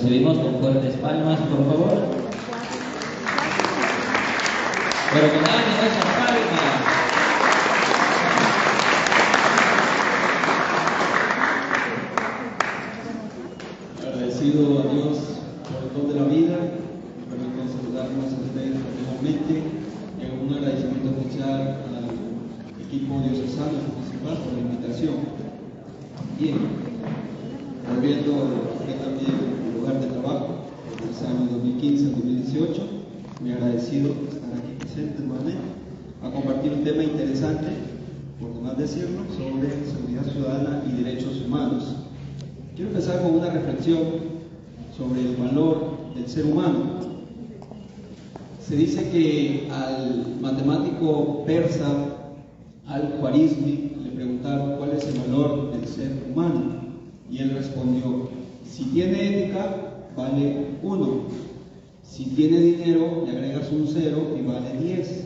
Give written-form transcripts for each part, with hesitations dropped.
recibimos con fuertes palmas, por favor. Pero con ánimo esas palmas. Agradecido a Dios por el don de la vida, permiten saludarnos a ustedes personalmente, y un agradecimiento especial al equipo diocesano principal por la invitación. Bien, volviendo aquí también al lugar de trabajo, desde el año 2015 al 2018, muy agradecido de estar aquí presente nuevamente, a compartir un tema interesante, por demás decirlo, sobre seguridad ciudadana y derechos humanos. Quiero empezar con una reflexión sobre el valor del ser humano. Se dice que al matemático persa Al-Khwarizmi le preguntaron cuál es el valor del ser humano y él respondió: si tiene ética, vale 1. Si tiene dinero, le agregas un 0 y vale 10.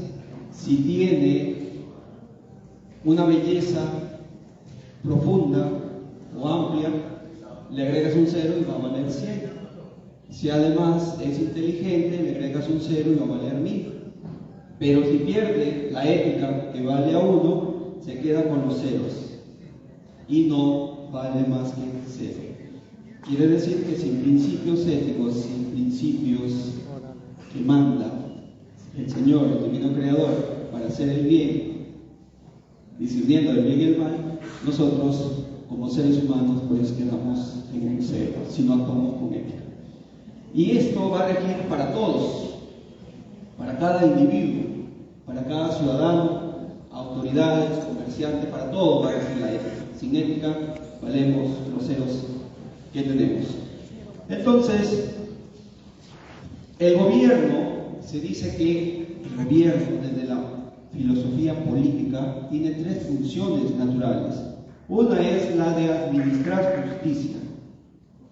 Si tiene una belleza profunda o amplia, le agregas un 0 y va a valer 100. Si además es inteligente, le agregas un 0 y va a valer 1000. Pero si pierde la ética, que vale a 1, se queda con los ceros y no vale más que 0. Quiere decir que sin principios éticos, sin principios que manda el Señor, el Divino Creador, para hacer el bien, discerniendo el bien y el mal, nosotros como seres humanos pues quedamos en un 0 si no actuamos con ética. Y esto va a regir para todos, para cada individuo, para cada ciudadano, autoridades, comerciantes, para todos va a regir la ética. Sin ética valemos los ceros que tenemos. Entonces, el gobierno, se dice que el gobierno desde la filosofía política tiene 3 funciones naturales. Una es la de administrar justicia.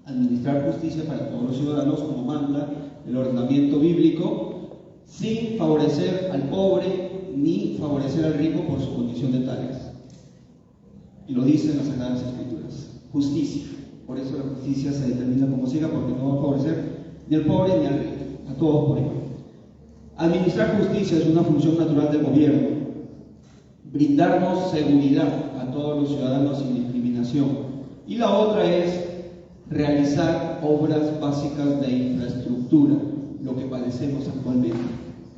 Administrar justicia para todos los ciudadanos como manda el ordenamiento bíblico, sin favorecer al pobre ni favorecer al rico por su condición de tales. Y lo dicen las Sagradas Escrituras. Justicia. Por eso la justicia se determina como siga, porque no va a favorecer ni al pobre ni al rico, a todos por igual. Administrar justicia es una función natural del gobierno. Brindarnos seguridad a todos los ciudadanos sin discriminación. Y la otra es realizar obras básicas de infraestructura, lo que padecemos actualmente.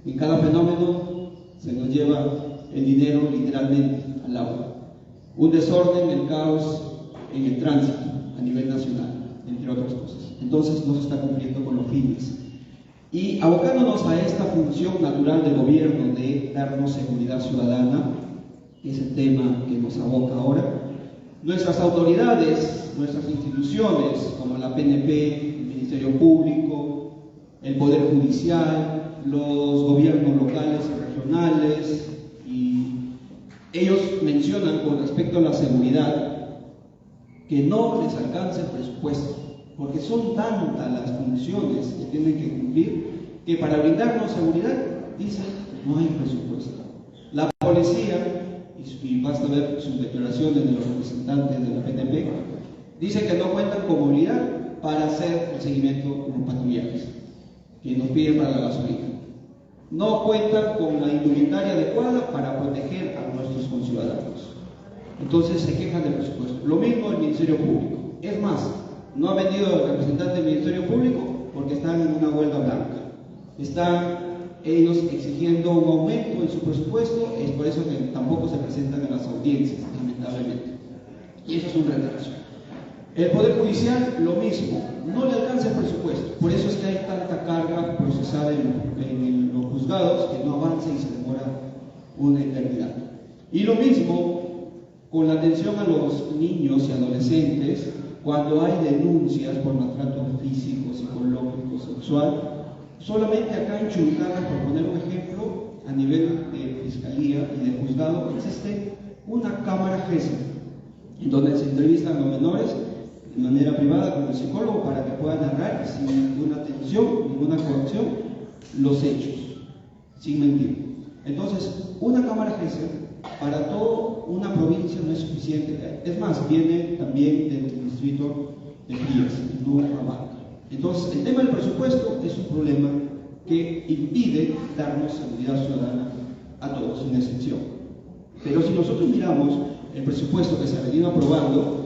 En cada fenómeno se nos lleva el dinero literalmente al agua. Un desorden, el caos en el tránsito a nivel nacional, entre otras cosas. Entonces no se está cumpliendo con los fines. Y abocándonos a esta función natural del gobierno de darnos seguridad ciudadana, que es el tema que nos aboca ahora, nuestras autoridades, nuestras instituciones, como la PNP, el Ministerio Público, el Poder Judicial, los gobiernos locales y regionales, y ellos mencionan con respecto a la seguridad que no les alcanza el presupuesto, porque son tantas las funciones que tienen que cumplir, que para brindarnos seguridad, dicen, no hay presupuesto. La policía, y basta ver sus declaraciones de los representantes de la PNP, dicen que no cuentan con movilidad para hacer el seguimiento de los patrullajes que nos piden para la gasolina. No cuentan con la indumentaria adecuada para proteger a nuestros conciudadanos. Entonces se quejan del presupuesto. Lo mismo el Ministerio Público. Es más, no ha venido el representante del Ministerio Público porque están en una huelga blanca. Están ellos exigiendo un aumento en su presupuesto, es por eso que tampoco se presentan en las audiencias, lamentablemente. Y eso es un retraso. El Poder Judicial, lo mismo, no le alcanza el presupuesto, por eso es que hay tanta carga procesal en los juzgados que no avanza y se demora una eternidad. Y lo mismo con la atención a los niños y adolescentes, cuando hay denuncias por maltrato físico, psicológico, sexual. Solamente acá en Churicaga, por poner un ejemplo, a nivel de fiscalía y de juzgado, existe una cámara GESE, en donde se entrevistan a los menores de manera privada con el psicólogo para que puedan narrar sin ninguna tensión, ninguna corrección, los hechos, sin mentir. Entonces, una cámara GESE para toda una provincia no es suficiente. Es más, viene también del distrito de Frías, no Rabaca. Entonces, el tema del presupuesto es un problema que impide darnos seguridad ciudadana a todos, sin excepción. Pero si nosotros miramos el presupuesto que se ha venido aprobando,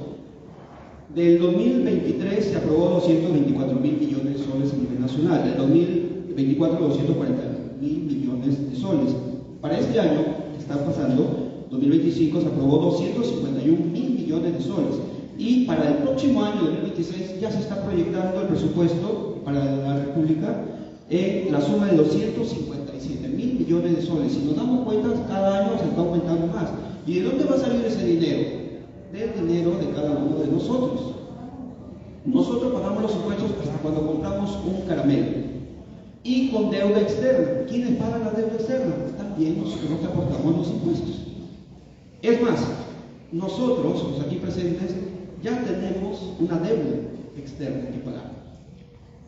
del 2023 se aprobó 224 mil millones de soles a nivel nacional, del 2024 240 mil millones de soles. Para este año que está pasando, 2025, se aprobó 251 mil millones de soles. Y para el próximo año, 2026, ya se está proyectando el presupuesto para la República en la suma de 257 mil millones de soles. Si nos damos cuenta, cada año se está aumentando más. ¿Y de dónde va a salir ese dinero? Del dinero de cada uno de nosotros. Nosotros pagamos los impuestos hasta cuando compramos un caramelo. Y con deuda externa. ¿Quiénes pagan la deuda externa? También nosotros que aportamos los impuestos. Es más, nosotros, los aquí presentes, ya tenemos una deuda externa que pagar.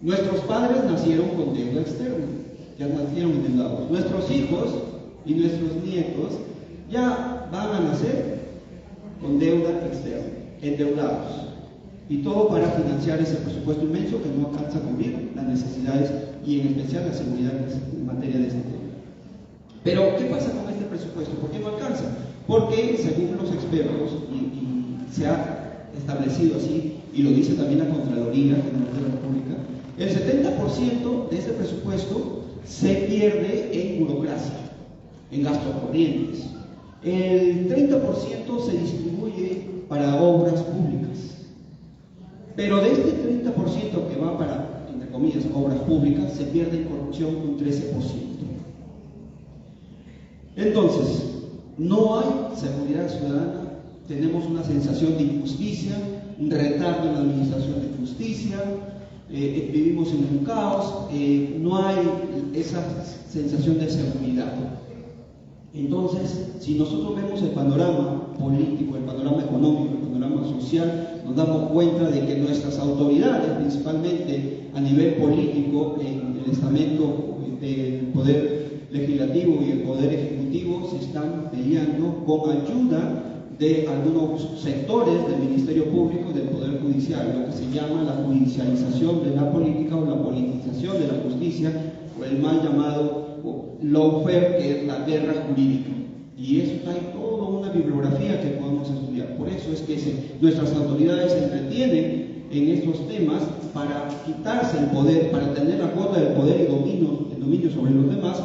Nuestros padres nacieron con deuda externa, ya nacieron endeudados. Nuestros hijos y nuestros nietos ya van a nacer con deuda externa, endeudados. Y todo para financiar ese presupuesto inmenso que no alcanza a cubrir las necesidades y en especial la seguridad en materia de este tema. Pero, ¿qué pasa con este presupuesto? ¿Por qué no alcanza? Porque, según los expertos, y se ha establecido así, y lo dice también la Contraloría General de la República, el 70% de ese presupuesto se pierde en burocracia, en gastos corrientes. El 30% se distribuye para obras públicas. Pero de este 30% que va para, entre comillas, obras públicas, se pierde en corrupción un 13%. Entonces, no hay seguridad ciudadana, tenemos una sensación de injusticia, un retardo en la administración de justicia, vivimos en un caos, no hay esa sensación de seguridad. Entonces, si nosotros vemos el panorama político, el panorama económico, el panorama social, nos damos cuenta de que nuestras autoridades, principalmente a nivel político, en el estamento del poder legislativo y el poder ejecutivo, se están peleando con ayuda de algunos sectores del Ministerio Público y del Poder Judicial, lo que se llama la judicialización de la política o la politización de la justicia, o el mal llamado lawfare, que es la guerra jurídica. Y eso está en toda una bibliografía que podemos estudiar. Por eso es que nuestras autoridades se entretienen en estos temas para quitarse el poder, para tener la cuota del poder y el dominio sobre los demás,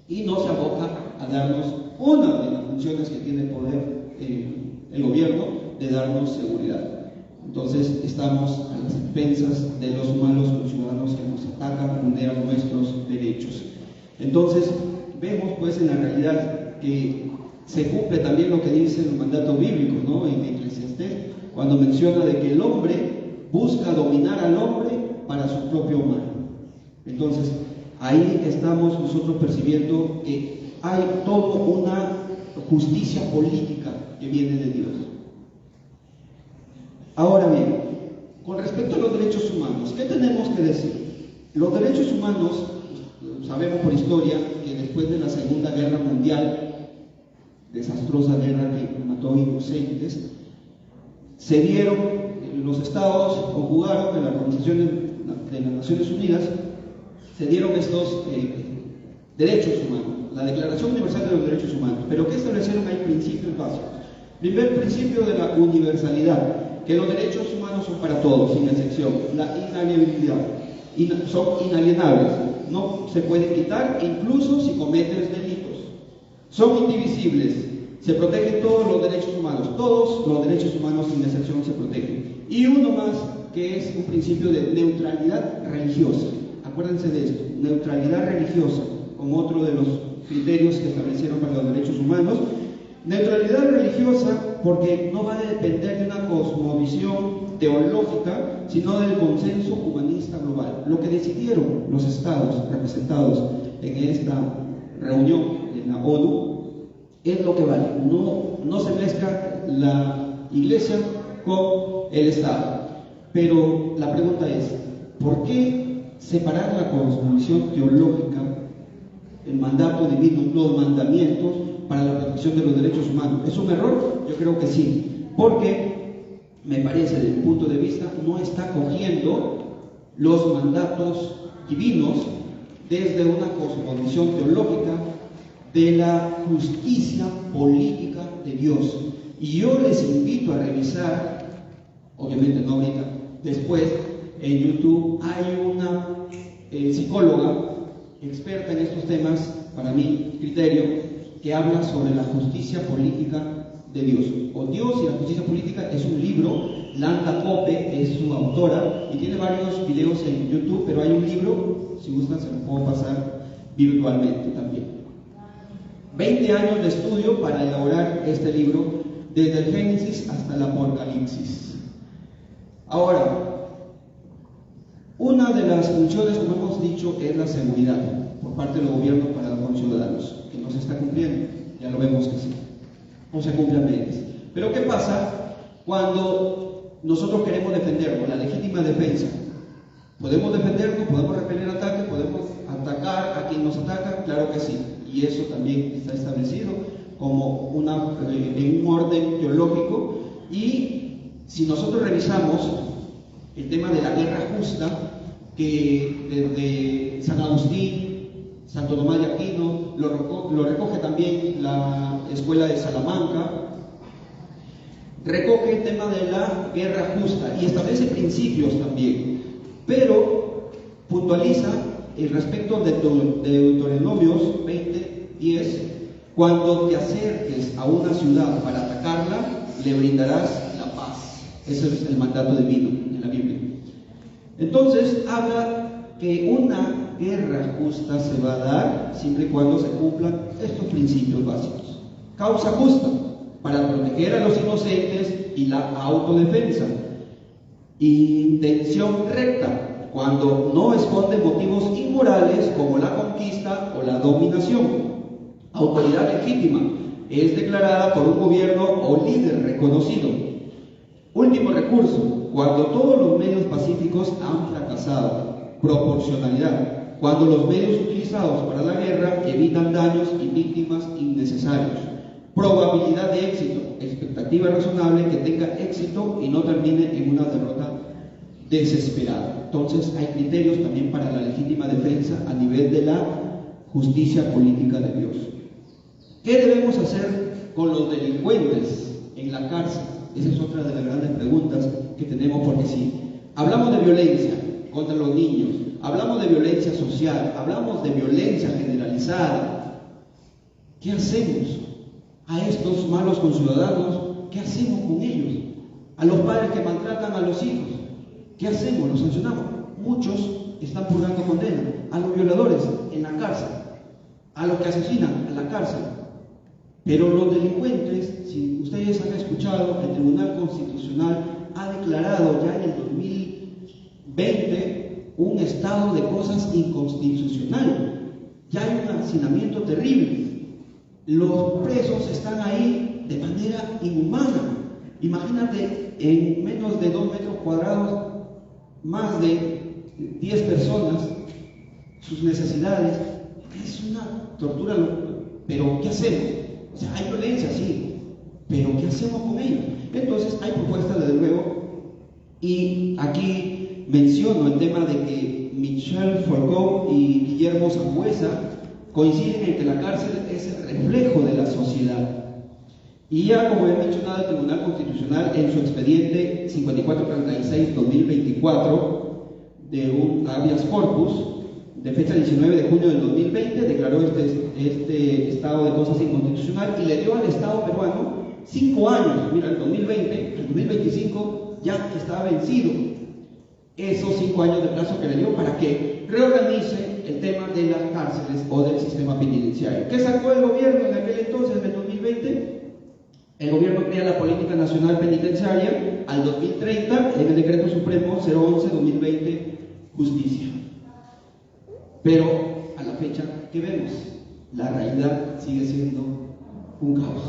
y no se aboca a darnos una de las funciones que tiene el poder el gobierno, de darnos seguridad. Entonces estamos a las expensas de los malos ciudadanos que nos atacan, vulneran nuestros derechos. Entonces vemos pues en la realidad que se cumple también lo que dice el mandato bíblico, ¿no? En Eclesiastés, cuando menciona de que el hombre busca dominar al hombre para su propio mal. Entonces ahí estamos nosotros percibiendo que hay toda una justicia política que viene de Dios. Ahora bien, con respecto a los derechos humanos, ¿qué tenemos que decir? Los derechos humanos, sabemos por historia que después de la Segunda Guerra Mundial, desastrosa guerra que mató inocentes, se dieron, los estados conjugaron en la Organización de las Naciones Unidas, se dieron estos derechos humanos, la Declaración Universal de los Derechos Humanos. Pero ¿qué establecieron ahí? Principios básicos. Primer principio de la universalidad, que los derechos humanos son para todos, sin excepción. La inalienabilidad, son inalienables, no se pueden quitar, incluso si cometes delitos. Son indivisibles, se protegen todos los derechos humanos, todos los derechos humanos sin excepción se protegen. Y uno más, que es un principio de neutralidad religiosa. Acuérdense de esto, neutralidad religiosa, como otro de los criterios que establecieron para los derechos humanos. Neutralidad religiosa porque no va a depender de una cosmovisión teológica, sino del consenso humanista global. Lo que decidieron los estados representados en esta reunión en la ONU es lo que vale. No se mezcla la iglesia con el Estado. Pero la pregunta es, ¿por qué separar la cosmovisión teológica, el mandato divino, los mandamientos para la protección de los derechos humanos? ¿Es un error? Yo creo que sí, porque me parece, desde mi punto de vista, no está cogiendo los mandatos divinos desde una cosmovisión teológica de la justicia política de Dios. Y yo les invito a revisar, obviamente no ahorita, después en YouTube hay una psicóloga experta en estos temas, para mi criterio, que habla sobre la justicia política de Dios. O Dios y la justicia política es un libro, Landa Cope es su autora y tiene varios videos en YouTube, pero hay un libro, si gustan se lo puedo pasar virtualmente también. 20 años de estudio para elaborar este libro, desde el Génesis hasta el Apocalipsis. Ahora, una de las funciones, como hemos dicho, es la seguridad por parte de los gobiernos para los conciudadanos, que no se está cumpliendo, ya lo vemos que sí, no se cumple a medias. Pero ¿qué pasa cuando nosotros queremos defendernos, la legítima defensa? ¿Podemos defendernos? ¿Podemos repeler ataques? ¿Podemos atacar a quien nos ataca? Claro que sí, y eso también está establecido como en un orden teológico. Y si nosotros revisamos el tema de la guerra justa, que desde San Agustín, Santo Tomás de Aquino, lo recoge también la Escuela de Salamanca, recoge el tema de la guerra justa y establece principios también, pero puntualiza el respecto de Deuteronomios 20:10: cuando te acerques a una ciudad para atacarla, le brindarás la paz. Ese es el mandato divino en la Biblia. Entonces habla que una guerra justa se va a dar siempre y cuando se cumplan estos principios básicos. Causa justa, para proteger a los inocentes y la autodefensa. Intención recta, cuando no esconde motivos inmorales como la conquista o la dominación. Autoridad legítima, es declarada por un gobierno o líder reconocido. Último recurso, cuando todos los medios pacíficos han fracasado. Proporcionalidad, cuando los medios utilizados para la guerra evitan daños y víctimas innecesarios. Probabilidad de éxito, expectativa razonable que tenga éxito y no termine en una derrota desesperada. Entonces hay criterios también para la legítima defensa a nivel de la justicia política de Dios. ¿Qué debemos hacer con los delincuentes en la cárcel? Esa es otra de las grandes preguntas que tenemos, porque si hablamos de violencia contra los niños, hablamos de violencia social, hablamos de violencia generalizada, ¿qué hacemos a estos malos conciudadanos? ¿Qué hacemos con ellos? A los padres que maltratan a los hijos, ¿qué hacemos? ¿Los sancionamos? Muchos están purgando condena. A los violadores en la cárcel, a los que asesinan en la cárcel. Pero los delincuentes, si ustedes han escuchado, el Tribunal Constitucional ha declarado ya en el 2020 un estado de cosas inconstitucional. Ya hay un hacinamiento terrible. Los presos están ahí de manera inhumana. Imagínate, en menos de 2 metros cuadrados, más de 10 personas, sus necesidades. Es una tortura, pero ¿qué hacemos? O sea, hay violencia, sí, pero ¿qué hacemos con ellos? Entonces hay propuestas desde luego, y aquí menciono el tema de que Michel Foucault y Guillermo Sangüesa coinciden en que la cárcel es el reflejo de la sociedad. Y ya, como he mencionado, el Tribunal Constitucional en su expediente 5436-2024 de un habeas corpus de fecha 19 de junio del 2020 declaró este estado de cosas inconstitucional y le dio al Estado peruano 5 años. Mira, el 2020, el 2025 ya estaba vencido esos 5 años de plazo que le dio para que reorganice el tema de las cárceles o del sistema penitenciario. ¿Qué sacó el gobierno en aquel entonces, en el 2020? El gobierno crea la Política Nacional Penitenciaria al 2030 en el Decreto Supremo 011-2020, Justicia. Pero a la fecha, ¿qué vemos? La realidad sigue siendo un caos.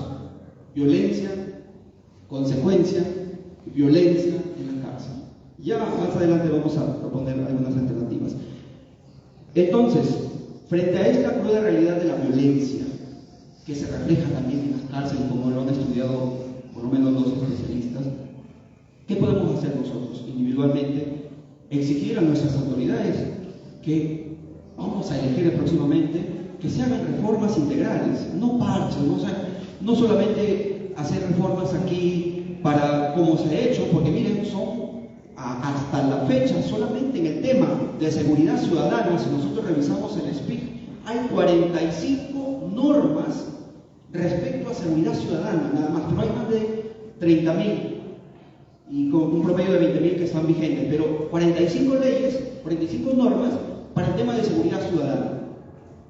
Violencia, consecuencia, violencia en la cárcel. Ya más adelante vamos a proponer algunas alternativas. Entonces, frente a esta cruda realidad de la violencia, que se refleja también en las cárceles, como lo han estudiado por lo menos 2 especialistas, ¿qué podemos hacer nosotros individualmente exigir a nuestras autoridades que vamos a elegir próximamente que se hagan reformas integrales, no parches, ¿no? O sea, no solamente hacer reformas aquí para como se ha hecho, porque miren, hasta la fecha, solamente en el tema de seguridad ciudadana, si nosotros revisamos el SPIC, hay 45 normas respecto a seguridad ciudadana, nada más, pero hay más de 30.000 y con un promedio de 20.000 que están vigentes, pero 45 leyes, 45 normas para el tema de seguridad ciudadana,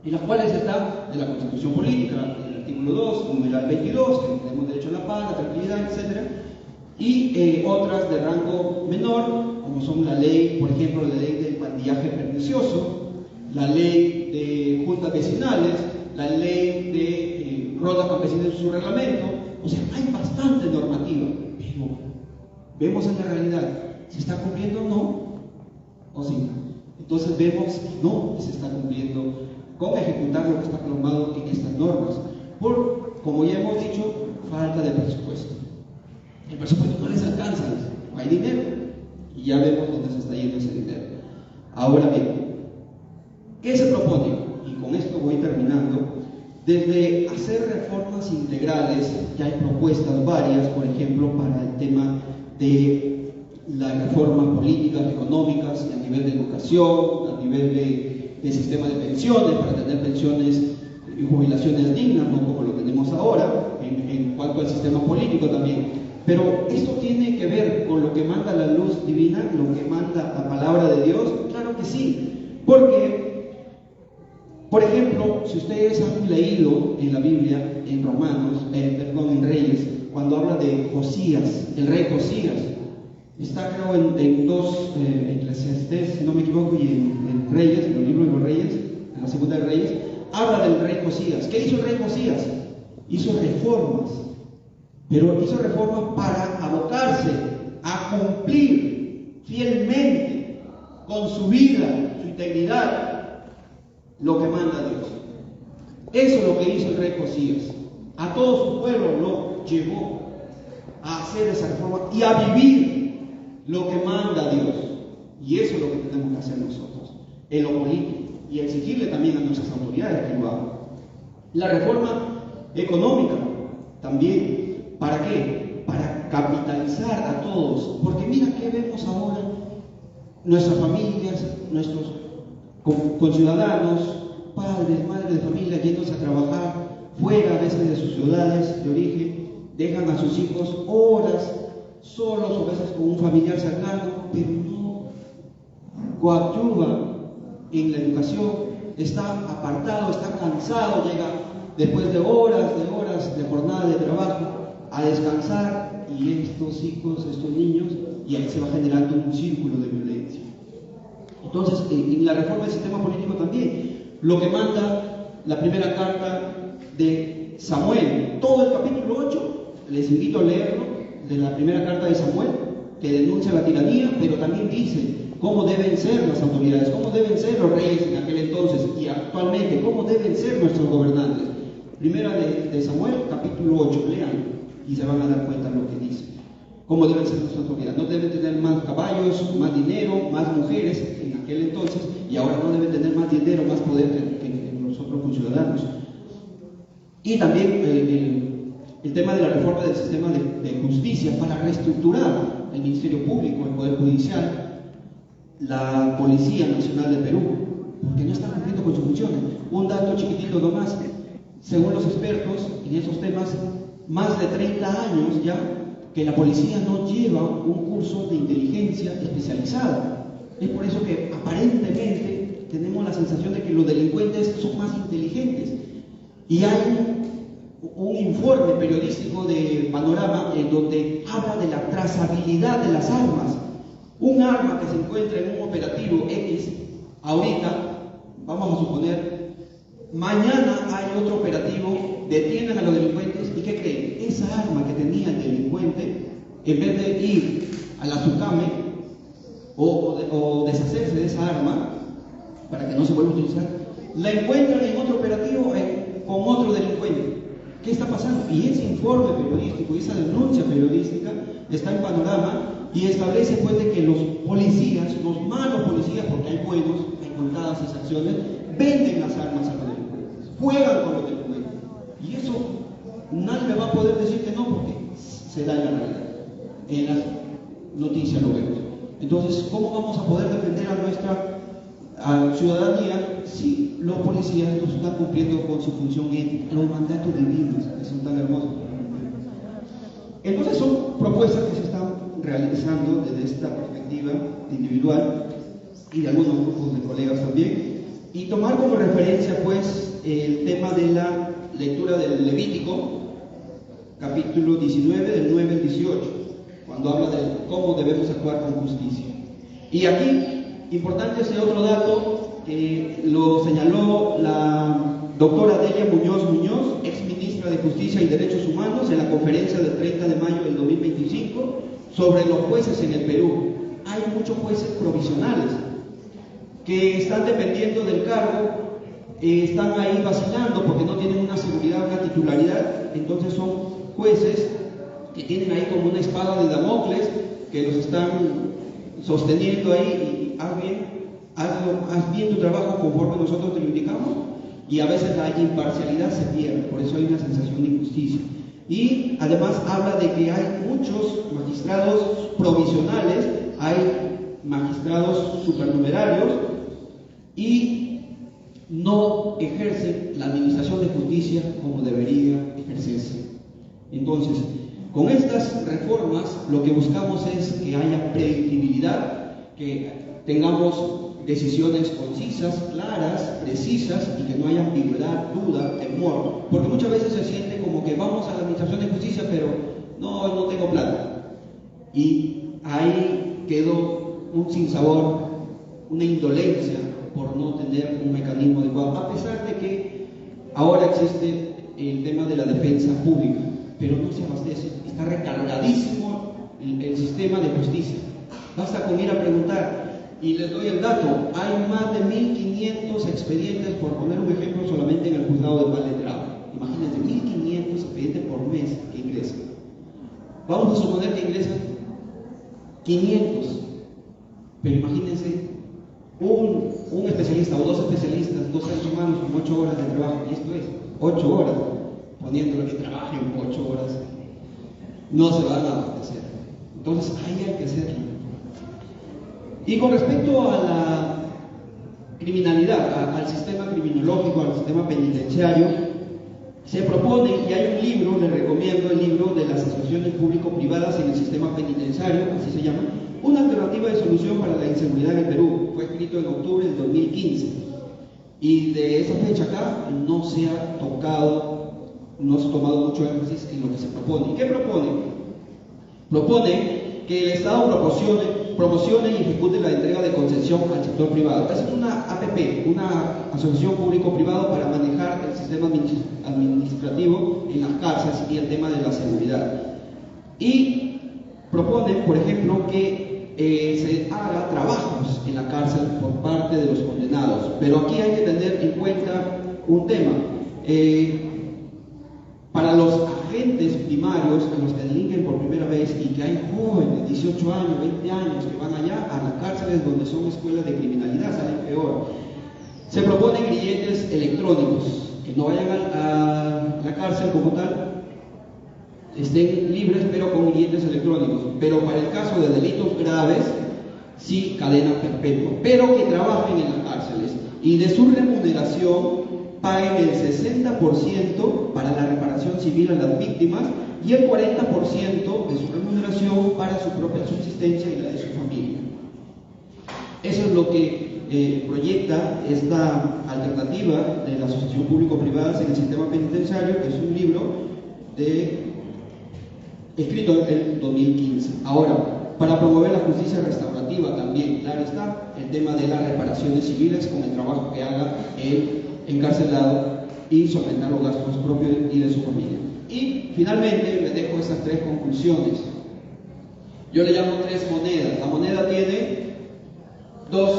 en las cuales está de la Constitución Política, el artículo 2, numeral 22, que tenemos derecho a la paz, la tranquilidad, etc. Y otras de rango menor, como son la ley, por ejemplo, la ley del pandillaje pernicioso, la ley de juntas vecinales, la ley de rondas campesinas en su reglamento. O sea, hay bastante normativa, pero vemos en la realidad, ¿se está cumpliendo o no? ¿O sí? Entonces vemos que no se está cumpliendo con ejecutar lo que está plasmado en estas normas, por, como ya hemos dicho, falta de presupuesto. El presupuesto no les alcanza, no hay dinero, y ya vemos dónde se está yendo ese dinero. Ahora bien, ¿qué se propone? Y con esto voy terminando. Desde hacer reformas integrales, ya hay propuestas varias, por ejemplo, para el tema de las reformas políticas, económicas, a nivel de educación, a nivel de sistema de pensiones, para tener pensiones y jubilaciones dignas, no como lo tenemos ahora, en cuanto al sistema político también. Pero esto tiene que ver con lo que manda la luz divina, lo que manda la palabra de Dios. Claro que sí, porque, por ejemplo, si ustedes han leído en la Biblia, en Romanos, en Reyes, cuando habla de Josías, el rey Josías, está creo en dos, Eclesiastés, si no me equivoco, y en Reyes, en el libro de los Reyes, en la segunda de Reyes, habla del rey Josías. ¿Qué hizo el rey Josías? Hizo reformas, pero hizo reformas para abocarse a cumplir fielmente con su vida, su integridad, lo que manda Dios. Eso es lo que hizo el rey Josías. A todo su pueblo lo llevó a hacer esa reforma y a vivir lo que manda Dios. Y eso es lo que tenemos que hacer nosotros, en lo político, y exigirle también a nuestras autoridades que lo hagan. La reforma económica también. ¿Para qué? Para capitalizar a todos. Porque mira qué vemos ahora, nuestras familias, nuestros conciudadanos, padres, madres de familia yéndose a trabajar fuera a veces de sus ciudades de origen, dejan a sus hijos horas solos o a veces con un familiar cercano, pero no coadyuva en la educación, está apartado, está cansado, llega después de horas de jornada de trabajo a descansar, y estos hijos, estos niños, y ahí se va generando un círculo de violencia. Entonces, en la reforma del sistema político también, lo que manda la primera carta de Samuel, todo el capítulo 8, les invito a leerlo, de la primera carta de Samuel, que denuncia la tiranía, pero también dice cómo deben ser las autoridades, cómo deben ser los reyes en aquel entonces y actualmente, cómo deben ser nuestros gobernantes. Primera de Samuel, capítulo 8, lean y se van a dar cuenta de lo que dice. ¿Cómo deben ser nuestras autoridades? No deben tener más caballos, más dinero, más mujeres en aquel entonces, y ahora no deben tener más dinero, más poder que nosotros conciudadanos. Y también el tema de la reforma del sistema de justicia para reestructurar el Ministerio Público, el Poder Judicial, la Policía Nacional de Perú, porque no están cumpliendo con sus funciones. Un dato chiquitito nomás, según los expertos en esos temas, más de 30 años ya que la policía no lleva un curso de inteligencia especializada. Es por eso que aparentemente tenemos la sensación de que los delincuentes son más inteligentes. Y hay un informe periodístico de Panorama en donde habla de la trazabilidad de las armas. Un arma que se encuentra en un operativo X, ahorita, vamos a suponer, mañana hay otro operativo, detienen a los delincuentes, ¿y qué creen? Esa arma que tenía el delincuente, en vez de ir a la SUCAME o deshacerse de esa arma para que no se vuelva a utilizar, la encuentran en otro operativo con otro delincuente. ¿Qué está pasando? Y ese informe periodístico, esa denuncia periodística está en Panorama, y establece pues de que los policías, los malos policías, porque hay buenos, hay contadas esas acciones, venden las armas a los delincuentes, juegan con los delincuentes. Y eso nadie me va a poder decir que no, porque se da en la realidad. En las noticias lo vemos. Entonces, ¿cómo vamos a poder defender a nuestra ciudadanía si los policías no están cumpliendo con su función ética, los mandatos divinos que son tan hermosos? Entonces son propuestas que se están realizando desde esta perspectiva individual y de algunos grupos de colegas también, y tomar como referencia pues el tema de la lectura del Levítico, capítulo 19, del 9 al 18, cuando habla de cómo debemos actuar con justicia. Y aquí, importante ese otro dato que lo señaló la doctora Delia Muñoz Muñoz, ex ministra de Justicia y Derechos Humanos, en la conferencia del 30 de mayo del 2025 sobre los jueces en el Perú. Hay muchos jueces provisionales que están dependiendo del cargo, están ahí vacilando porque no tienen una seguridad, una titularidad. Entonces son jueces que tienen ahí como una espada de Damocles que los están sosteniendo ahí, y haz bien tu trabajo conforme nosotros te lo indicamos, y a veces la imparcialidad se pierde, por eso hay una sensación de injusticia. Y además habla de que hay muchos magistrados provisionales, hay magistrados supernumerarios y no ejercen la administración de justicia como debería ejercerse. Entonces, con estas reformas lo que buscamos es que haya predictibilidad, que tengamos decisiones concisas, claras, precisas, y que no haya ambigüedad, duda, temor, porque muchas veces se siente como que vamos a la administración de justicia, pero no tengo plata, y ahí quedó un sinsabor, una indolencia por no tener un mecanismo adecuado, a pesar de que ahora existe el tema de la defensa pública, pero no se abastece, está recargadísimo el sistema de justicia. Basta con ir a preguntar. Y les doy el dato, hay más de 1.500 expedientes, por poner un ejemplo, solamente en el juzgado de Paz Letrado. Imagínense, 1.500 expedientes por mes que ingresan. Vamos a suponer que ingresan 500, pero imagínense un especialista o dos especialistas, 2 seres humanos con 8 horas de trabajo, y esto es 8 horas, poniéndolo que trabajen 8 horas, no se van a abastecer. Entonces ahí hay que hacerlo. Y con respecto a la criminalidad, al sistema criminológico, al sistema penitenciario, se propone, y hay un libro, les recomiendo el libro de las asociaciones público-privadas en el sistema penitenciario, así se llama, una alternativa de solución para la inseguridad en el Perú. Fue escrito en octubre del 2015. Y de esa fecha acá no se ha tocado, no se ha tomado mucho énfasis en lo que se propone. ¿Y qué propone? Propone que el Estado promocione y ejecute la entrega de concesión al sector privado. Esa es una APP, una asociación público-privada para manejar el sistema administrativo en las cárceles y el tema de la seguridad. Y propone, por ejemplo, que se haga trabajos en la cárcel por parte de los condenados. Pero aquí hay que tener en cuenta un tema. Para los agentes primarios, a los que delinquen por primera vez y que hay jóvenes, 18 años, 20 años, que van allá a las cárceles donde son escuelas de criminalidad, salen peor. Se proponen grilletes electrónicos, que no vayan a la cárcel como tal, estén libres pero con grilletes electrónicos. Pero para el caso de delitos graves, sí cadena perpetua, pero que trabajen en las cárceles y de su remuneración paguen el 60% para la reparación civil a las víctimas y el 40% de su remuneración para su propia subsistencia y la de su familia. Eso es lo que proyecta esta alternativa de la Asociación Público-Privada en el Sistema Penitenciario, que es un libro escrito en el 2015. Ahora, para promover la justicia restaurativa también, claro está, el tema de las reparaciones civiles con el trabajo que haga el encarcelado y solventar los gastos propios y de su familia. Y finalmente les dejo esas 3 conclusiones. Yo le llamo 3 monedas. La moneda tiene 2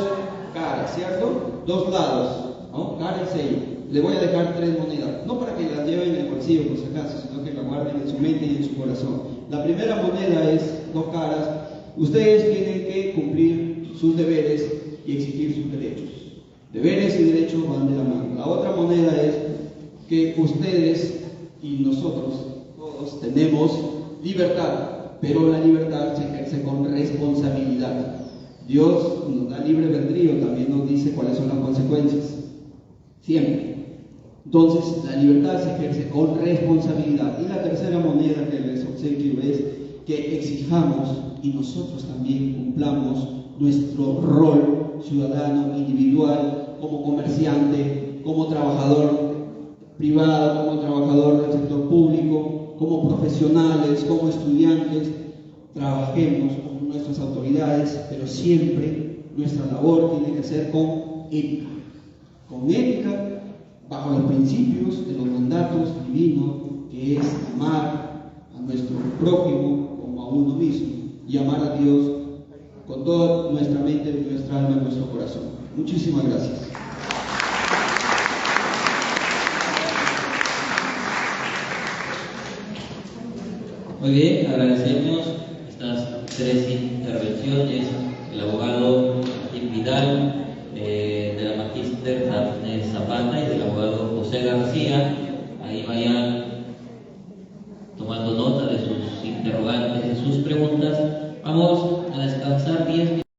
caras, ¿cierto? 2 lados, ¿no? Cara y sello. Le voy a dejar 3 monedas, no para que las lleven en el bolsillo por si acaso, sino que las guarden en su mente y en su corazón. La primera moneda es 2 caras, Ustedes tienen que cumplir sus deberes y exigir sus derechos. Deberes y derechos van de la mano. La otra moneda es que ustedes y nosotros todos tenemos libertad, pero la libertad se ejerce con responsabilidad. Dios nos da libre albedrío, también nos dice cuáles son las consecuencias. Siempre. Entonces, la libertad se ejerce con responsabilidad. Y la tercera moneda que les obsequio es que exijamos y nosotros también cumplamos nuestro rol ciudadano individual, como comerciante, como trabajador privado, como trabajador del sector público, como profesionales, como estudiantes. Trabajemos con nuestras autoridades, pero siempre nuestra labor tiene que ser con ética, bajo los principios de los mandatos divinos, que es amar a nuestro prójimo como a uno mismo y amar a Dios con toda nuestra mente, nuestra alma y nuestro corazón. Muchísimas gracias. Muy bien, agradecemos estas tres intervenciones. El abogado Martín Vidal, de la magíster Dafne Zapata y del abogado José García. Ahí vayan tomando nota de sus interrogantes, de sus preguntas. Vamos a descansar 10 minutos.